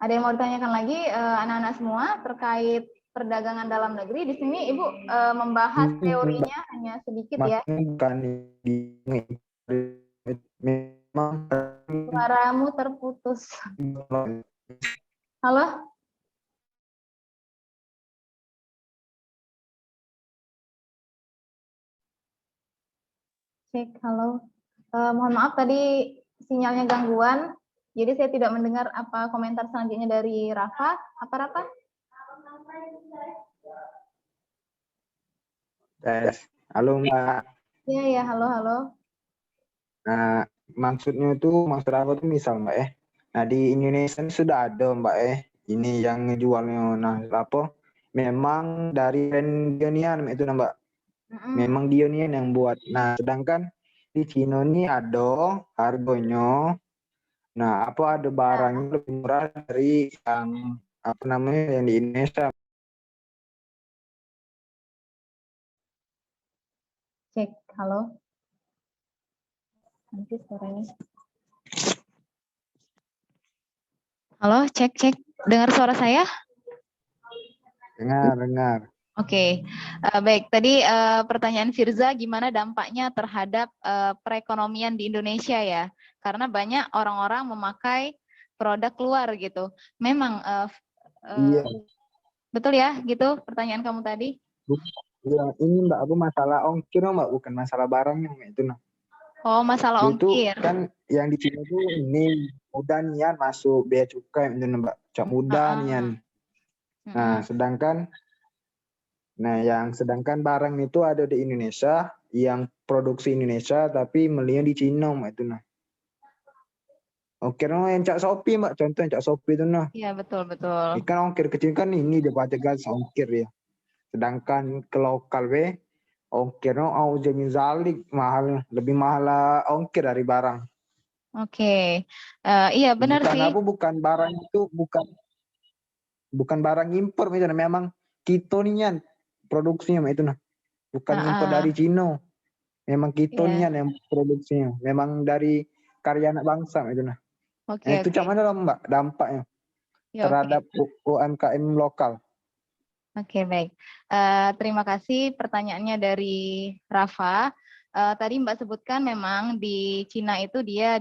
Ada yang mau ditanyakan lagi anak-anak semua terkait perdagangan dalam negeri? Di sini Ibu membahas teorinya hanya sedikit ya. Bukan memang Suaramu terputus. Halo? Cek, halo. Mohon maaf tadi sinyalnya gangguan. Jadi saya tidak mendengar apa komentar selanjutnya dari Rafa. Apa Rafa? Halo Mbak. Iya ya, halo. Nah, maksudnya itu maksud aku tuh misal Mbak Nah di Indonesia sudah ada Mbak ini yang ngejualnya memang dari brand Dionian itu Mbak. Memang Dionian yang buat. Nah, sedangkan di Cina ini ada harganya. Nah, ada barangnya lebih murah dari yang yang di Indonesia. Cek, halo. Nanti suaranya. Halo, cek. Dengar suara saya? Dengar. Oke, baik. Tadi pertanyaan Firza, gimana dampaknya terhadap perekonomian di Indonesia ya? Karena banyak orang-orang memakai produk luar gitu. Memang Iya. Betul ya, gitu pertanyaan kamu tadi? Iya, ini Mbak, aku masalah ongkir Mbak, bukan masalah barangnya Mbak, itu nah. Oh, masalah ongkir. Itu kan yang di Cina itu ini mudah nian masuk bea cukai itu Mbak, cak mudah nian. Nah, sedangkan barang itu ada di Indonesia yang produksi Indonesia tapi belinya di Cina Mbak, itu nah. Ongkirnya yang cak Shopee Mbak, contoh yang cak Shopee itu nah. Iya, betul-betul. Ikan ongkir kecil kan ini dia pakai gas ongkir ya. Sedangkan ke lokal ongkirnya jamin zalik mahal, lebih mahal lah ongkir dari barang. Oke. Iya benar Bukan sih. apa bukan barang itu bukan barang impor itu nah. Memang kita nih produksinya itu nah. Bukan impor dari Cina. Memang kita Iya. nih yang produksinya. Memang dari karya anak bangsa itu nah. Oke, Nah, itu oke. cak mana lah Mbak dampaknya Ya, oke. terhadap UMKM lokal? Oke, baik. Terima kasih pertanyaannya dari Rafa. Tadi Mbak sebutkan memang di Cina itu dia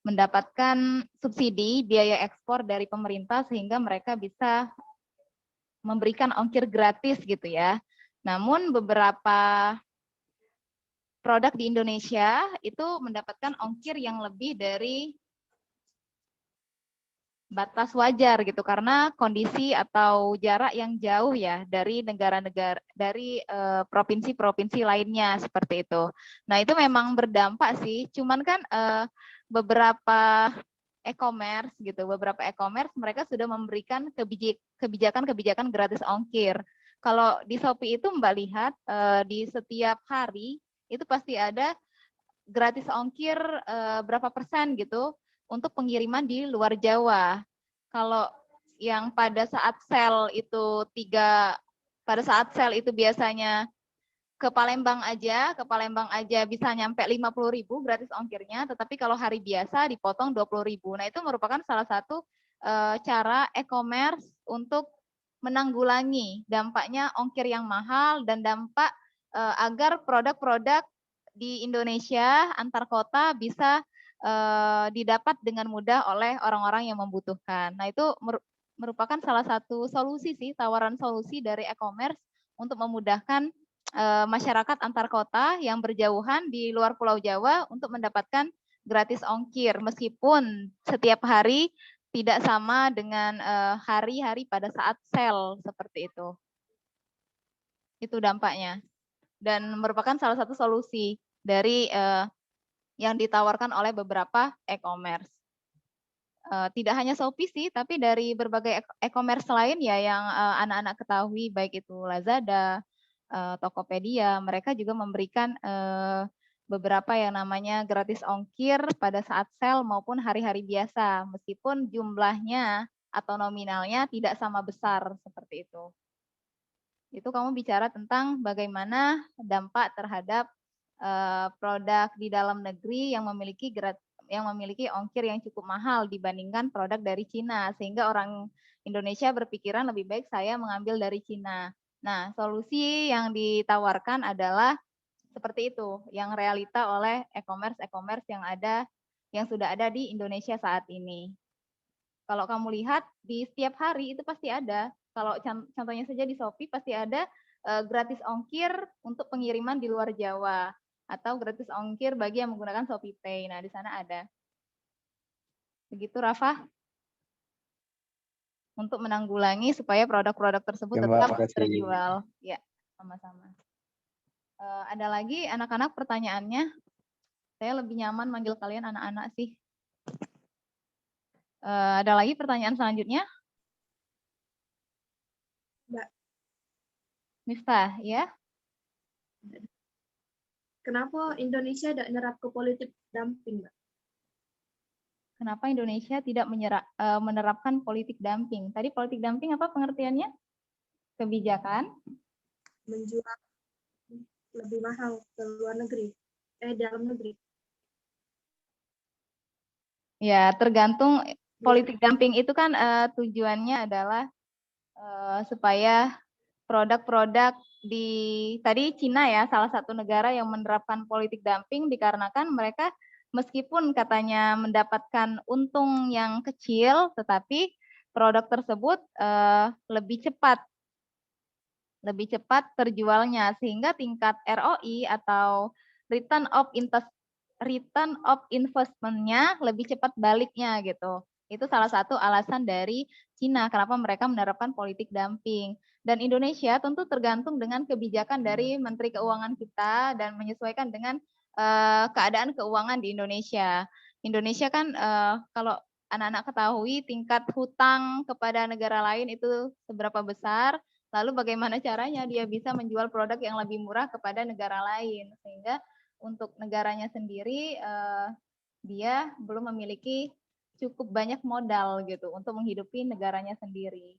mendapatkan subsidi biaya ekspor dari pemerintah sehingga mereka bisa memberikan ongkir gratis gitu ya. Namun beberapa produk di Indonesia itu mendapatkan ongkir yang lebih dari batas wajar gitu karena kondisi atau jarak yang jauh ya dari negara-negara dari provinsi-provinsi lainnya seperti itu. Nah, itu memang berdampak sih. Cuman kan beberapa e-commerce gitu, beberapa e-commerce mereka sudah memberikan kebijakan-kebijakan gratis ongkir. Kalau di Shopee itu Mbak lihat di setiap hari itu pasti ada gratis ongkir berapa persen gitu untuk pengiriman di luar Jawa. Kalau yang pada saat sale itu biasanya ke Palembang aja bisa nyampe 50.000 gratis ongkirnya, tetapi kalau hari biasa dipotong 20.000. Nah, itu merupakan salah satu cara e-commerce untuk menanggulangi dampaknya ongkir yang mahal dan dampak agar produk-produk di Indonesia antar kota bisa didapat dengan mudah oleh orang-orang yang membutuhkan. Nah, itu merupakan salah satu solusi sih, tawaran solusi dari e-commerce untuk memudahkan masyarakat antar kota yang berjauhan di luar Pulau Jawa untuk mendapatkan gratis ongkir meskipun setiap hari tidak sama dengan hari-hari pada saat sale seperti itu. Itu dampaknya. Dan merupakan salah satu solusi dari yang ditawarkan oleh beberapa e-commerce. Tidak hanya Shopee sih, tapi dari berbagai e-commerce lain ya yang anak-anak ketahui, baik itu Lazada, Tokopedia, mereka juga memberikan beberapa yang namanya gratis ongkir pada saat sale maupun hari-hari biasa, meskipun jumlahnya atau nominalnya tidak sama besar seperti itu. Itu kamu bicara tentang bagaimana dampak terhadap produk di dalam negeri yang memiliki ongkir yang cukup mahal dibandingkan produk dari Cina, sehingga orang Indonesia berpikiran lebih baik saya mengambil dari Cina. Nah, solusi yang ditawarkan adalah seperti itu, yang realita oleh e-commerce yang sudah ada di Indonesia saat ini. Kalau kamu lihat di setiap hari itu pasti ada. Kalau contohnya saja di Shopee pasti ada gratis ongkir untuk pengiriman di luar Jawa atau gratis ongkir bagi yang menggunakan Shopee Pay. Nah, di sana ada. Begitu Rafa. Untuk menanggulangi supaya produk-produk tersebut Ya, Mbak, tetap makasih. terjual. Ya, sama-sama. Ada lagi anak-anak pertanyaannya? Saya lebih nyaman manggil kalian anak-anak sih. Ada lagi pertanyaan selanjutnya? Mbak, Miftah, ya? kenapa Indonesia tidak nyerap ke politik dumping, Mbak? Kenapa Indonesia tidak menerapkan politik dumping? Tadi politik dumping apa pengertiannya? Kebijakan? Menjual lebih mahal ke luar negeri, dalam negeri. Ya, tergantung politik dumping itu kan tujuannya adalah supaya produk-produk tadi Cina ya, salah satu negara yang menerapkan politik dumping dikarenakan mereka meskipun katanya mendapatkan untung yang kecil, tetapi produk tersebut lebih cepat terjualnya sehingga tingkat ROI atau return of investment-nya lebih cepat baliknya gitu. Itu salah satu alasan dari Cina kenapa mereka menerapkan politik dumping. Dan Indonesia tentu tergantung dengan kebijakan dari Menteri Keuangan kita dan menyesuaikan dengan keadaan keuangan di Indonesia. Indonesia kan kalau anak-anak ketahui tingkat hutang kepada negara lain itu seberapa besar, lalu bagaimana caranya dia bisa menjual produk yang lebih murah kepada negara lain, sehingga untuk negaranya sendiri dia belum memiliki cukup banyak modal gitu untuk menghidupi negaranya sendiri.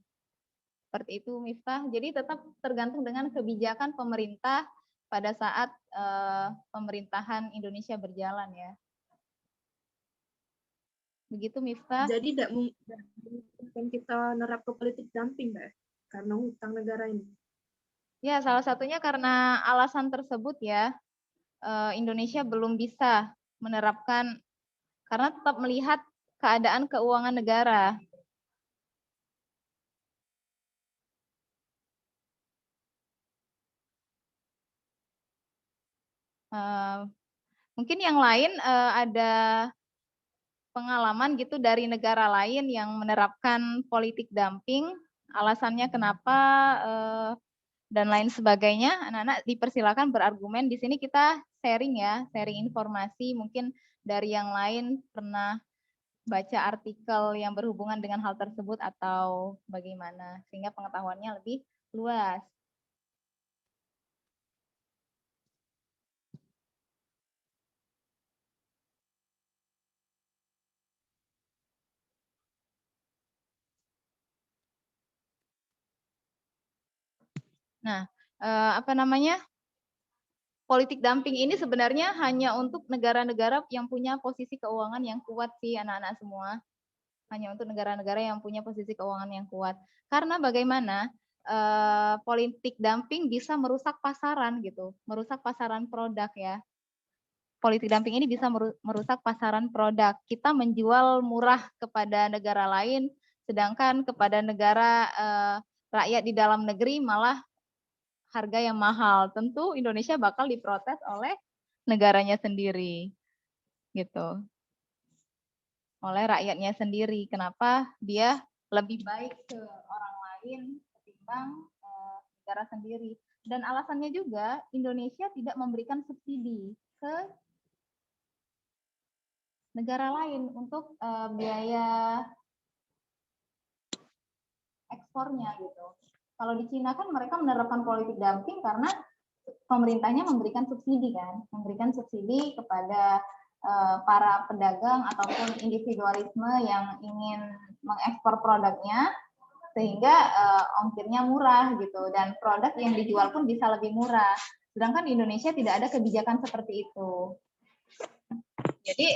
Seperti itu, Miftah. Jadi tetap tergantung dengan kebijakan pemerintah pada saat pemerintahan Indonesia berjalan ya. Begitu, Miftah. Jadi tidak mungkin kita nerap ke politik dumping, Mbak, karena hutang negara ini. Ya, salah satunya karena alasan tersebut ya, Indonesia belum bisa menerapkan karena tetap melihat keadaan keuangan negara. Mungkin yang lain ada pengalaman gitu dari negara lain yang menerapkan politik dumping, alasannya kenapa dan lain sebagainya. Anak-anak dipersilakan berargumen. Di sini kita sharing ya, sharing informasi. Mungkin dari yang lain pernah baca artikel yang berhubungan dengan hal tersebut atau bagaimana, sehingga pengetahuannya lebih luas. Nah, apa namanya? Politik dumping ini sebenarnya hanya untuk negara-negara yang punya posisi keuangan yang kuat sih anak-anak semua. Hanya untuk negara-negara yang punya posisi keuangan yang kuat. Karena bagaimana politik dumping bisa merusak pasaran gitu, merusak pasaran produk ya. Politik dumping ini bisa merusak pasaran produk. Kita menjual murah kepada negara lain, sedangkan kepada negara rakyat di dalam negeri malah harga yang mahal. Tentu Indonesia bakal diprotes oleh negaranya sendiri, gitu. Oleh rakyatnya sendiri. Kenapa dia lebih baik ke orang lain ketimbang negara sendiri. Dan alasannya juga Indonesia tidak memberikan subsidi ke negara lain untuk biaya ekspornya gitu. Kalau di Cina kan mereka menerapkan politik dumping karena pemerintahnya memberikan subsidi kan, memberikan subsidi kepada para pedagang ataupun individualisme yang ingin mengekspor produknya sehingga ongkirnya murah gitu dan produk yang dijual pun bisa lebih murah. Sedangkan di Indonesia tidak ada kebijakan seperti itu. Jadi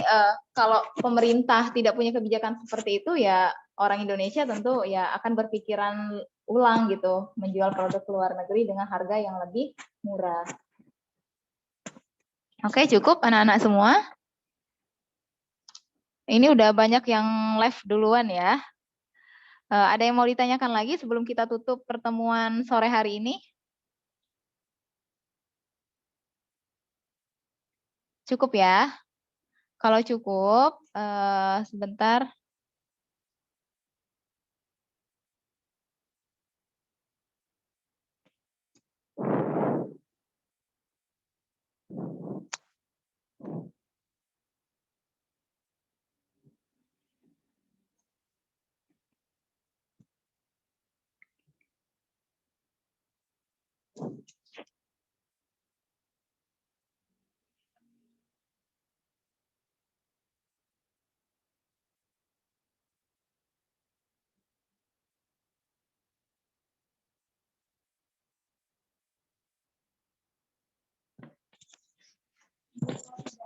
kalau pemerintah tidak punya kebijakan seperti itu ya orang Indonesia tentu ya akan berpikiran ulang gitu menjual produk ke luar negeri dengan harga yang lebih murah. Oke, cukup anak-anak semua. Ini udah banyak yang live duluan ya. Ada yang mau ditanyakan lagi sebelum kita tutup pertemuan sore hari ini? Cukup ya. Kalau cukup, sebentar.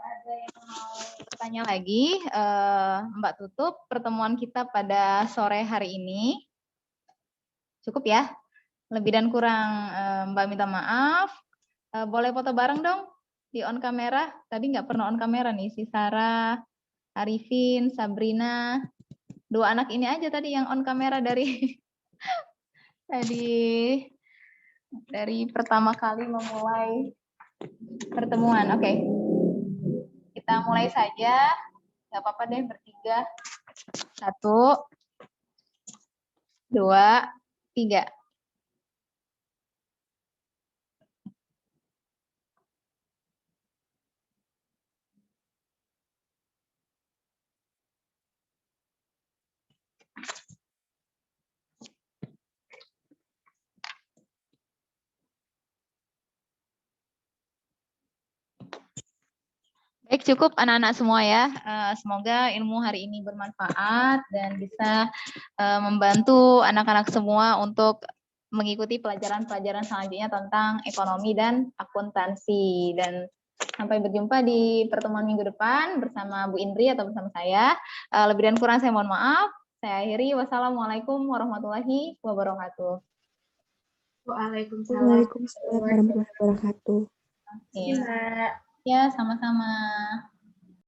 Ada yang mau bertanya lagi, Mbak tutup pertemuan kita pada sore hari ini. Cukup ya? Lebih dan kurang Mbak minta maaf. Boleh foto bareng dong di on kamera. Tadi nggak pernah on kamera nih, si Sarah, Arifin, Sabrina. Dua anak ini aja tadi yang on kamera dari dari pertama kali memulai pertemuan. Oke. Kita mulai saja. Nggak apa-apa deh bertiga. 1, 2, 3. Baik, cukup anak-anak semua ya. Semoga ilmu hari ini bermanfaat dan bisa membantu anak-anak semua untuk mengikuti pelajaran-pelajaran selanjutnya tentang ekonomi dan akuntansi. Dan sampai berjumpa di pertemuan minggu depan bersama Bu Indri atau bersama saya. Lebih dan kurang saya mohon maaf. Saya akhiri. Wassalamualaikum warahmatullahi wabarakatuh. Waalaikumsalam. Waalaikumsalam warahmatullahi wabarakatuh. Oke. Mbak. Ya, sama-sama.